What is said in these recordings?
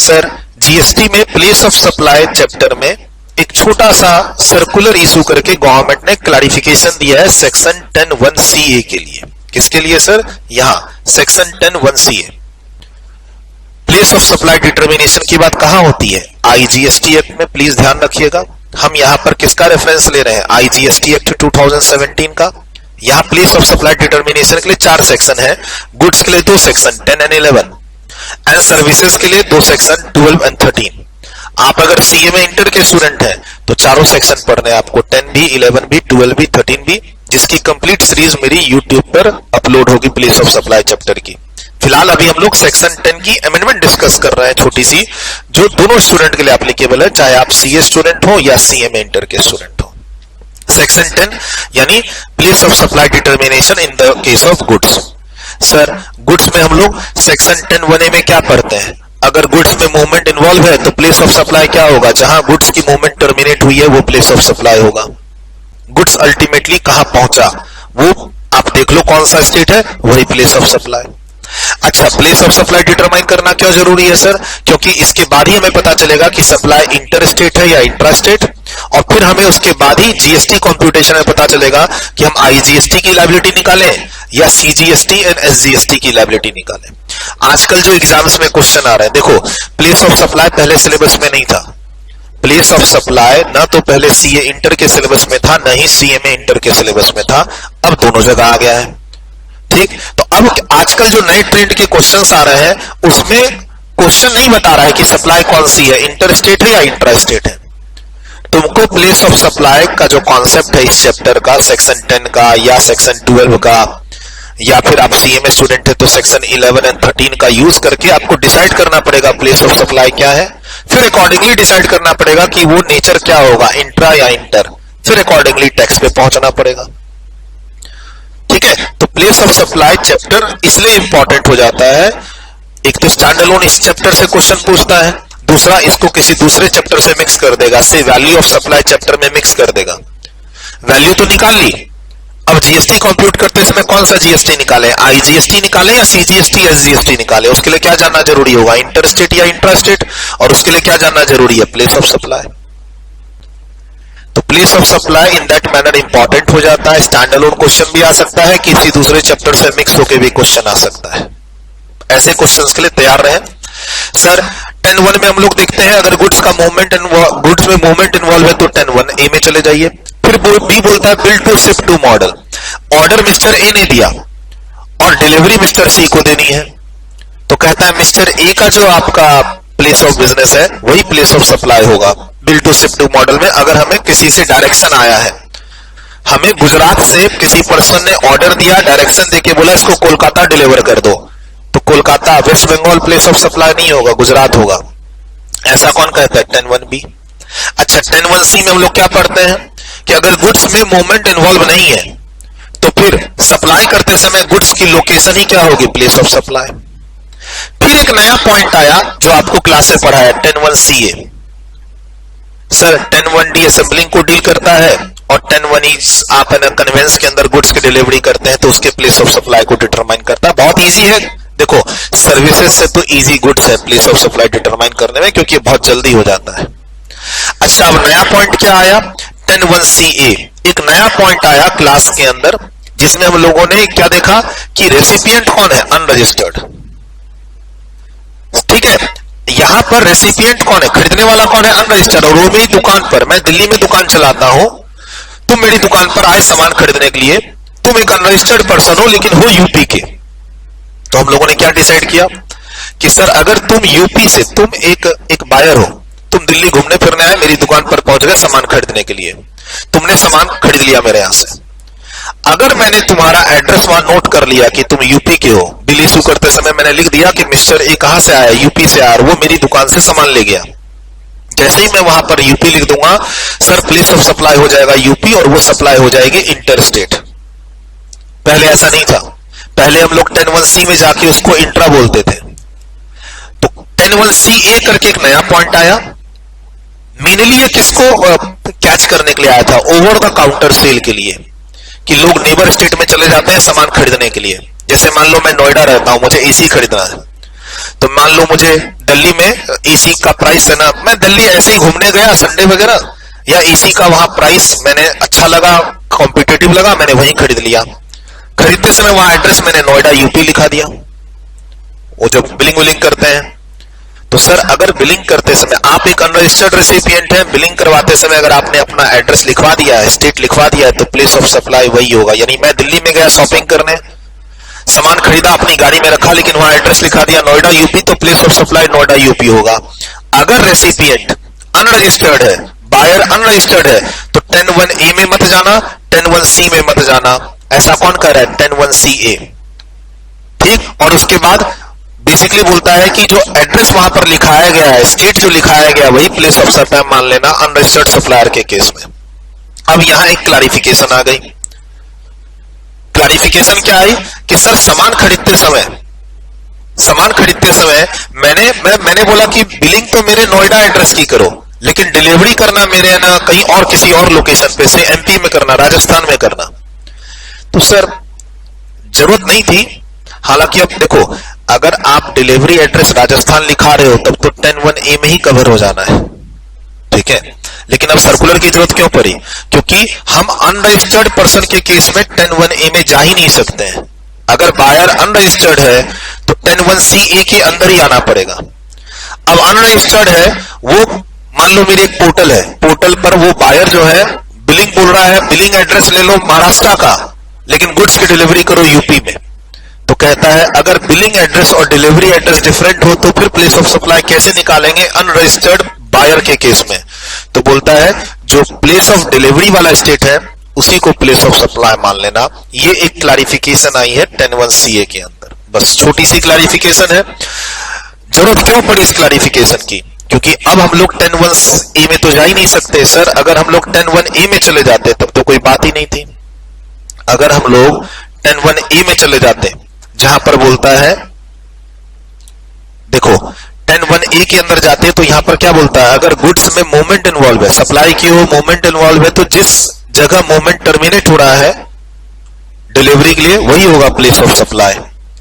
Sir GST में place of supply chapter में एक छोटा सा सर्कुलर इशू करके गवर्नमेंट ने क्लैरिफिकेशन दिया है सेक्शन 10(1)(ca) के लिए। किसके लिए सर? यहां section 10(1)(ca) place of supply determination की बात कहां होती है? आईजीएसटी एक्ट में। प्लीज ध्यान रखिएगा, हम यहां पर किसका रेफरेंस ले रहे हैं? आईजीएसटी एक्ट 2017 का। यहां प्लेस ऑफ सप्लाई डिटर्मिनेशन के लिए 4 सेक्शन है, गुड्स के लिए 2 सेक्शन 10 और 11 एंड सर्विसेज के लिए 2 सेक्शन 12 और 13। आप अगर सीए में इंटर के स्टूडेंट हैं तो चारों सेक्शन पढ़ने हैं आपको, 10 भी, 11 भी, 12 भी, 13 भी, जिसकी कंप्लीट सीरीज मेरी यूट्यूब पर अपलोड होगी प्लेस ऑफ सप्लाई चैप्टर की। फिलहाल अभी हम लोग सेक्शन 10 की अमेंडमेंट डिस्कस कर रहे हैं, छोटी सी, जो दोनों स्टूडेंट के लिए एप्लीकेबल है, चाहे आप सीए स्टूडेंट हो या सीए में इंटर के स्टूडेंट हो। सेक्शन 10 यानी place of supply determination in the case of goods. Sir goods में हम लोग सेक्शन 10(1)(a) में क्या पढ़ते हैं? अगर गुड्स में मूवमेंट इन्वॉल्व है तो प्लेस ऑफ सप्लाई क्या होगा? जहां गुड्स की मूवमेंट टर्मिनेट हुई है वो प्लेस ऑफ सप्लाई होगा। गुड्स अल्टीमेटली कहां पहुंचा वो आप देख लो, कौन सा स्टेट है, वही प्लेस ऑफ सप्लाई। अच्छा, प्लेस ऑफ सप्लाई डिटरमाइन करना क्यों जरूरी है सर? क्योंकि इसके बाद ही हमें पता चलेगा कि सप्लाई इंटर स्टेट है या इंट्रा स्टेट, और फिर हमें उसके बाद ही जीएसटी कंप्यूटेशन में पता चलेगा कि हम आईजीएसटी की लायबिलिटी निकालें या सीजीएसटी एंड एसजीएसटी की लायबिलिटी निकालें। आजकल जो एग्जाम्स में क्वेश्चन आ रहे हैं, देखो प्लेस ऑफ सप्लाई पहले सिलेबस में नहीं था। प्लेस ऑफ सप्लाई ना तो पहले सीए इंटर के सिलेबस में था, ना ही सीए में इंटर के सिलेबस में था, अब दोनों जगह आ गया है। ठीक, तो अब आजकल जो नए ट्रेंड के क्वेश्चंस आ रहे हैं उसमें क्वेश्चन नहीं बता रहा है कि सप्लाई कौन सी है, इंटर स्टेट है या इंट्रा स्टेट है। तुमको प्लेस ऑफ सप्लाई का जो कॉन्सेप्ट है इस चैप्टर का, सेक्शन 10 का या सेक्शन 12 का, या फिर आप सीए में स्टूडेंट है तो सेक्शन 11 और 13 का यूज करके आपको डिसाइड करना पड़ेगा प्लेस ऑफ सप्लाई क्या है, फिर अकॉर्डिंगली डिसाइड करना पड़ेगा कि वो नेचर क्या होगा, इंट्रा या इंटर, फिर अकॉर्डिंगली टैक्स पे पहुंचना पड़ेगा। ठीक है, तो प्लेस ऑफ सप्लाई चैप्टर इसलिए इंपॉर्टेंट हो जाता है, एक तो स्टैंड अलोन इस चैप्टर से क्वेश्चन पूछता है, दूसरा इसको किसी दूसरे चैप्टर से मिक्स कर देगा, से वैल्यू ऑफ सप्लाई चैप्टर में मिक्स कर देगा। वैल्यू तो निकाल ली, अब जीएसटी कंप्यूट करते समय कौन सा जीएसटी निकालें, आईजीएसटी निकालें या सीजीएसटी एसजीएसटी निकालें? उसके लिए क्या जानना जरूरी होगा, इंटर स्टेट या इंट्रा स्टेट, और उसके लिए क्या जानना जरूरी है, प्लेस ऑफ सप्लाई। तो place of supply in that manner important हो जाता है। स्टैंड अलोन क्वेश्चन भी आ सकता है, किसी दूसरे चैप्टर से मिक्स होकर भी क्वेश्चन आ सकता है। ऐसे क्वेश्चंस के लिए तैयार रहें। सर 10(1) में हम लोग देखते हैं अगर गुड्स में मूवमेंट इन्वॉल्व है तो 10(1)(a) में चले जाइए। फिर बी बोलता है bill to ship to model, order mister A ने दिया और डिलीवरी मिस्टर सी को देनी है, तो कहता है मिस्टर ए का जो आपका प्लेस ऑफ बिजनेस है वही प्लेस ऑफ सप्लाई होगा bill to ship to model में। अगर हमें किसी से डायरेक्शन आया है, हमें गुजरात से किसी पर्सन ने ऑर्डर दिया, डायरेक्शन देके बोला इसको कोलकाता डिलीवर कर दो, तो Kolkata West Bengal place of supply नहीं होगा, गुजरात होगा। ऐसा कौन कहता है? 10(1)(b। अच्छा 10(1)(c) में हम लोग क्या पढ़ते हैं कि अगर गुड्स में मूवमेंट इन्वॉल्व नहीं है तो फिर सप्लाई करते समय गुड्स की लोकेशन ही क्या होगी, प्लेस ऑफ सप्लाई। फिर एक नया पॉइंट आया जो आपको क्लास में पढ़ा है, 10(1)(ca। सर 10(1)(d) असेंबलिंग को डील करता है और 10(1)(e) आप कन्वेंस के अंदर गुड्स की डिलीवरी करते हैं तो उसके प्लेस ऑफ सप्लाई को डिटरमाइन करता है। बहुत इजी है, देखो सर्विसेज से तो इजी गुड्स है प्लेस ऑफ सप्लाई डिटरमाइन करने में, क्योंकि बहुत जल्दी हो जाता है। अच्छा अब नया पॉइंट क्या आया, 10(1)(ca) एक नया पॉइंट आया क्लास के अंदर, जिसमें हम लोगों ने क्या देखा कि रेसिपिएंट कौन है, अनरजिस्टर्ड। ठीक है, यहां पर रेसिपिएंट कौन है, खरीदने वाला कौन है, अनरजिस्टर्ड। और वो मेरी दुकान पर, मैं दिल्ली में दुकान चलाता हूं, तुम मेरी दुकान पर आए सामान खरीदने के लिए, तुम एक अनरजिस्टर्ड पर्सन हो लेकिन हो यूपी के। तो हम लोगों ने क्या डिसाइड किया कि सर अगर तुम यूपी से, तुम एक बायर हो, तुम दिल्ली घूमने फिरने आए, मेरी दुकान पर पहुंच गए सामान खरीदने के लिए, तुमने सामान खरीद लिया मेरे यहां से। अगर मैंने तुम्हारा एड्रेस वहां नोट कर लिया कि तुम यूपी के हो, बिल इशू करते समय मैंने लिख दिया कि मिस्टर ए कहां से आया, यूपी से आया, वो मेरी दुकान से सामान ले गया। जैसे ही मैं वहां पर यूपी लिख दूंगा, सर प्लेस ऑफ सप्लाई हो जाएगा यूपी और वो सप्लाई हो जाएगी इंटर स्टेट। पहले ऐसा नहीं था, पहले हम लोग 10(1)(c) में जाके उसको इंट्रा बोलते थे। तो 10(1)(ca) करके एक नया पॉइंट आया, मेनली ये किसको कैच करने के लिए आया था, ओवर द काउंटर सेल के लिए, कि लोग नेबर स्टेट में चले जाते हैं सामान खरीदने के लिए। जैसे मान लो मैं नोएडा रहता हूं, मुझे एसी खरीदना है, तो मान लो मुझे दिल्ली में एसी का प्राइस है ना, मैं दिल्ली ऐसे ही घूमने गया संडे वगैरह, या एसी का वहां प्राइस मैंने अच्छा लगा, कॉम्पिटिटिव लगा, मैंने वहीं खरीद लिया। खरीदते समय वहां एड्रेस मैंने नोएडा यूपी लिखा दिया। वो जब बिलिंग विलिंग करते हैं तो सर अगर बिलिंग करते समय आप एक अनरजिस्टर्ड रेसिपिएंट हैं, बिलिंग करवाते समय अगर आपने अपना एड्रेस लिखवा दिया है, स्टेट लिखवा दिया है, तो प्लेस ऑफ सप्लाई वही होगा। यानी मैं दिल्ली में गया शॉपिंग करने, सामान खरीदा, अपनी गाड़ी में रखा, लेकिन वहां एड्रेस लिखा दिया नोएडा यूपी, तो place of supply Noida UP होगा। अगर रेसिपिएंट अनरजिस्टर्ड है, बायर अनरजिस्टर्ड है, तो 10(1)A में मत जाना, 10(1)C में मत जाना। ऐसा कौन कह रहा है? 10(1)CA। ठीक, और उसके बाद बेसिकली बोलता है कि जो एड्रेस वहां पर लिखाया गया है, स्टेट जो लिखाया गया वही प्लेस ऑफ सप्लाई मान लेना अनरजिस्टर्ड सप्लायर के केस में। अब यहां एक क्लैरिफिकेशन आ गई। क्लैरिफिकेशन क्या आई कि सर सामान खरीदते समय मैंने बोला कि बिलिंग तो मेरे नोएडा एड्रेस की करो, लेकिन डिलीवरी करना मेरे ना कहीं और किसी और लोकेशन पे से एमपी में करना, राजस्थान में करना। तो सर जरूरत नहीं थी। हालांकि अब देखो, अगर आप डिलीवरी एड्रेस राजस्थान लिखा रहे हो तब तो 10(1)A में ही कवर हो जाना है, ठीक है। लेकिन अब सर्कुलर की जरूरत क्यों पड़ी? क्योंकि हम अनरजिस्टर्ड पर्सन के केस में 10(1)A में जा ही नहीं सकते हैं। अगर बायर अनरजिस्टर्ड है तो 10(1)CA के अंदर ही आना पड़ेगा। अब अनरजिस्टर्ड है वो, मान लो मेरी एक पोर्टल है, पोर्टल पर वो बायर जो है बिलिंग बोल रहा है, बिलिंग एड्रेस ले लो महाराष्ट्र का, लेकिन गुड्स की डिलीवरी करो यूपी में। तो कहता है अगर बिलिंग एड्रेस और डिलीवरी एड्रेस डिफरेंट हो तो फिर प्लेस ऑफ सप्लाई कैसे निकालेंगे अनरजिस्टर्ड बायर के केस में? तो बोलता है जो प्लेस ऑफ डिलीवरी वाला स्टेट है उसी को प्लेस ऑफ सप्लाई मान लेना। ये एक क्लैरिफिकेशन आई है 10(1)CA के अंदर। बस छोटी सी क्लैरिफिकेशन है। जरूरत क्यों पड़ी इस क्लैरिफिकेशन की? क्योंकि अब हम लोग 10(1)A में तो जा ही नहीं सकते सर। अगर हम लोग 10(1)A में चले जाते तब तो कोई बात ही नहीं थी। अगर हम लोग 10(1)A में चले जाते जहां पर बोलता है, देखो 10(1)A के अंदर जाते हैं तो यहां पर क्या बोलता है? अगर गुड्स में मूवमेंट इन्वॉल्व है, सप्लाई की हो, मूवमेंट इन्वॉल्व है, तो जिस जगह मूवमेंट टर्मिनेट हो रहा है डिलीवरी के लिए वही होगा प्लेस ऑफ सप्लाई,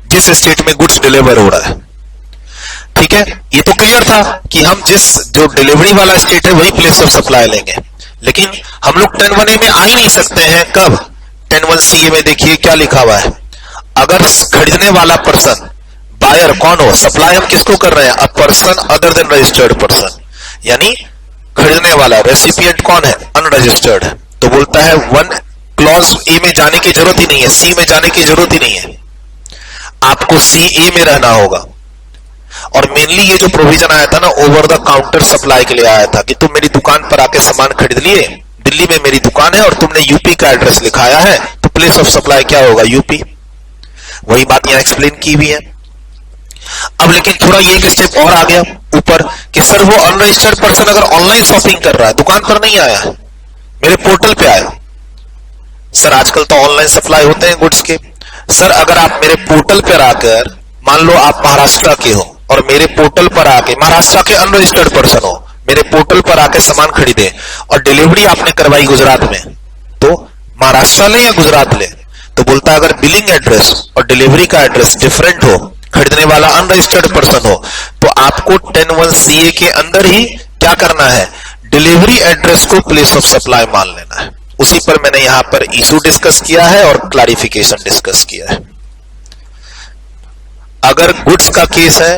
जिस स्टेट में गुड्स डिलीवर हो रहा है। ठीक है, ये तो क्लियर था कि हम जो डिलीवरी वाला स्टेट है वही प्लेस ऑफ सप्लाई लेंगे। लेकिन हम लोग 10(1)A में आ ही नहीं सकते हैं। कब? 10(1)CA में देखिए क्या लिखा हुआ है। अगर खरीदने वाला पर्सन बायर कौन हो, सप्लाई हम किसको कर रहे हैं? A person other than registered person, यानी खरीदने वाला रेसिपिएंट कौन है? अनरजिस्टर्ड है। तो बोलता है 1 क्लॉज ए में जाने की जरूरत ही नहीं है, सी में जाने की जरूरत ही नहीं है, आपको CA में रहना होगा। और मेनली ये जो प्रोविजन आया था ना, ओवर द काउंटर सप्लाई के लिए आया था कि तुम मेरी दुकान पर आके सामान खरीद लिए, दिल्ली में मेरी दुकान है और तुमने यूपी का एड्रेस लिखाया है, तो प्लेस ऑफ सप्लाई क्या होगा? यूपी। वही बात यहां एक्सप्लेन की हुई है। अब लेकिन थोड़ा ये एक स्टेप और आ गया ऊपर कि सर वो अनरजिस्टर्ड पर्सन अगर ऑनलाइन शॉपिंग कर रहा है, दुकान पर नहीं आया, मेरे पोर्टल पे आया। सर आजकल तो ऑनलाइन सप्लाई होते हैं गुड्स के। सर अगर आप मेरे पोर्टल पर आकर, मान लो आप महाराष्ट्र के हो और मेरे पोर्टल पर आके, महाराष्ट्र के अनरजिस्टर्ड पर्सन हो, मेरे पोर्टल पर आके सामान खरीदे और डिलीवरी आपने करवाई गुजरात में, तो महाराष्ट्र ले या गुजरात ले? तो बोलता है अगर बिलिंग एड्रेस और डिलीवरी का एड्रेस डिफरेंट हो, खरीदने वाला अनरजिस्टर्ड पर्सन हो, तो आपको 10(1)CA के अंदर ही क्या करना है? डिलीवरी एड्रेस को प्लेस ऑफ सप्लाई मान लेना है। उसी पर मैंने यहां पर इशू डिस्कस किया है और क्लैरिफिकेशन डिस्कस किया है। अगर गुड्स का केस है,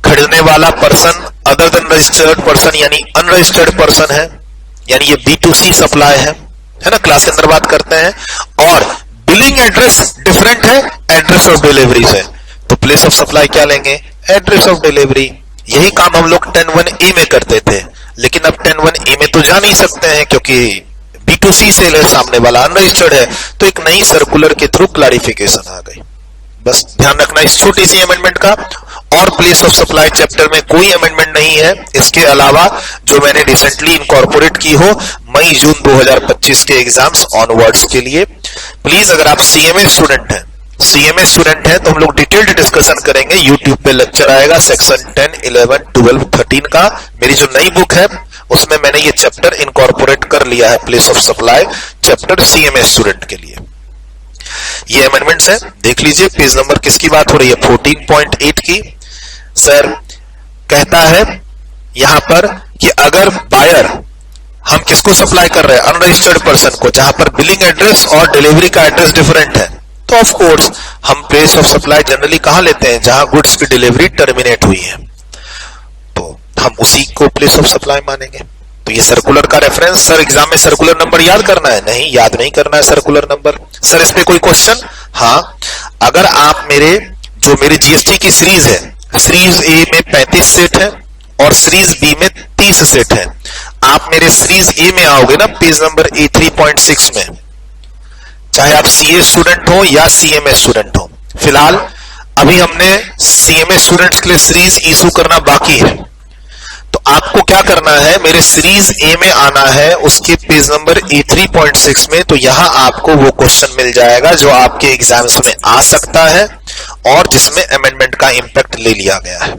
खरीदने वाला person other than registered person यानी अनरजिस्टर्ड पर्सन है, यानी ये B2C सप्लाई है ना, क्लास के अंदर बात करते हैं, और बिलिंग एड्रेस डिफरेंट है एड्रेस ऑफ डिलीवरी से, तो प्लेस ऑफ सप्लाई क्या लेंगे? Address of delivery. यही काम हम लोग 10(1)A में करते थे, लेकिन अब 10(1)A में तो जा नहीं सकते हैं क्योंकि B2C सेलर सामने वाला अनरजिस्टर्ड है। तो एक नई सर्कुलर के थ्रू क्लैरिफिकेशन आ गई। बस ध्यान रखना इस छोटी सी अमेंडमेंट का। और प्लेस ऑफ सप्लाई चैप्टर में कोई अमेंडमेंट नहीं है, इसके अलावा जो मैंने रिसेंटली इनकॉर्पोरेट की हो मई-जून 2025 के एग्जाम्स ऑनवर्ड्स के लिए। प्लीज अगर आप CMA स्टूडेंट हैं तो हम लोग डिटेल्ड डिस्कशन करेंगे। यूट्यूब पे लेक्चर आएगा सेक्शन 10, 11, 12, 13 का। मेरी जो नई बुक है उसमें मैंने ये चैप्टर इनकॉर्पोरेट कर लिया है, place of supply chapter CMA student के लिए। ये अमेंडमेंट्स है, देख लीजिए। पेज नंबर किसकी बात हो रही है? 14.8 की। सर कहता है यहां पर कि अगर बायर, हम किसको सप्लाई कर रहे हैं, अनरजिस्टर्ड पर्सन को, जहां पर बिलिंग एड्रेस और डिलीवरी का एड्रेस डिफरेंट है, तो ऑफ कोर्स हम प्लेस ऑफ सप्लाई जनरली कहां लेते हैं, जहां गुड्स की डिलीवरी टर्मिनेट हुई है, तो हम उसी को प्लेस ऑफ सप्लाई मानेंगे। तो ये सर्कुलर का रेफरेंस। सर एग्जाम में सर्कुलर नंबर याद करना है? नहीं, याद नहीं करना है सर्कुलर नंबर। सर इस पे कोई क्वेश्चन? हाँ, अगर आप मेरे जीएसटी की सीरीज है, सीरीज ए में 35 सेट है और सीरीज बी में 30 सेट है, आप मेरे सीरीज ए में आओगे ना, पेज नंबर A3.6 में, चाहे आप सीए स्टूडेंट हो या सीएमए स्टूडेंट हो। फिलहाल अभी हमने सीएमए स्टूडेंट्स के लिए सीरीज इशू करना बाकी है, तो आपको क्या करना है, मेरे सीरीज ए में आना है, उसके पेज नंबर A3.6 में। तो यहां आपको वो क्वेश्चन मिल जाएगा जो आपके एग्जाम्स में आ सकता है और जिसमें अमेंडमेंट का इंपैक्ट ले लिया गया है।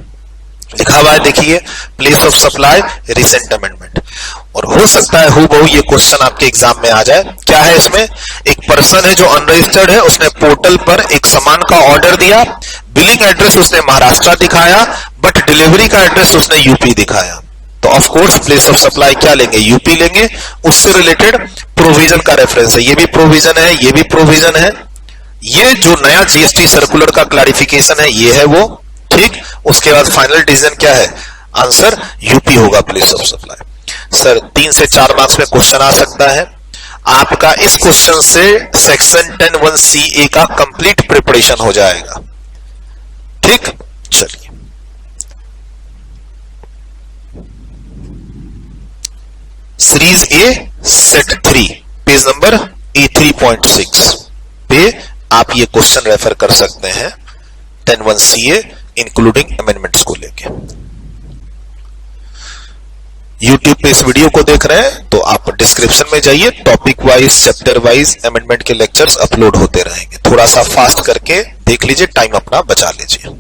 लिखा हुआ है देखिए, place of supply recent amendment, और हो सकता है हूबहू ये क्वेश्चन आपके एग्जाम में आ जाए। क्या है इसमें, एक पर्सन है जो अनरजिस्टर्ड है, उसने पोर्टल पर एक सामान का ऑर्डर दिया, बिलिंग एड्रेस उसने महाराष्ट्र दिखाया, बट डिलीवरी का एड्रेस उसने यूपी दिखाया, तो of course place of supply क्या लेंगे, यूपी लेंगे। उससे रिलेटेड प्रोविजन का रेफरेंस है, ये भी प्रोविजन है, ये भी प्रोविजन है। ये जो नया जीएसटी सर्कुलर का क्लैरिफिकेशन है, ये है वो, ठीक। उसके बाद फाइनल डिसीजन क्या है, आंसर यूपी होगा प्लेस ऑफ सप्लाई। सर 3 से 4 मार्क्स में क्वेश्चन आ सकता है आपका। इस क्वेश्चन से सेक्शन 10(1)(c)(a) का कंप्लीट प्रिपरेशन हो जाएगा, ठीक। चलिए series A set 3 page number A3.6 पे आप ये क्वेश्चन रेफर कर सकते हैं 10(1)(c)(a) इंक्लूडिंग अमेंडमेंट्स को लेके। YouTube पे इस वीडियो को देख रहे हैं तो आप डिस्क्रिप्शन में जाइए, topic wise, chapter wise amendment के लेक्चर्स अपलोड होते रहेंगे। थोड़ा सा फास्ट करके देख लीजिए, टाइम अपना बचा लीजिए।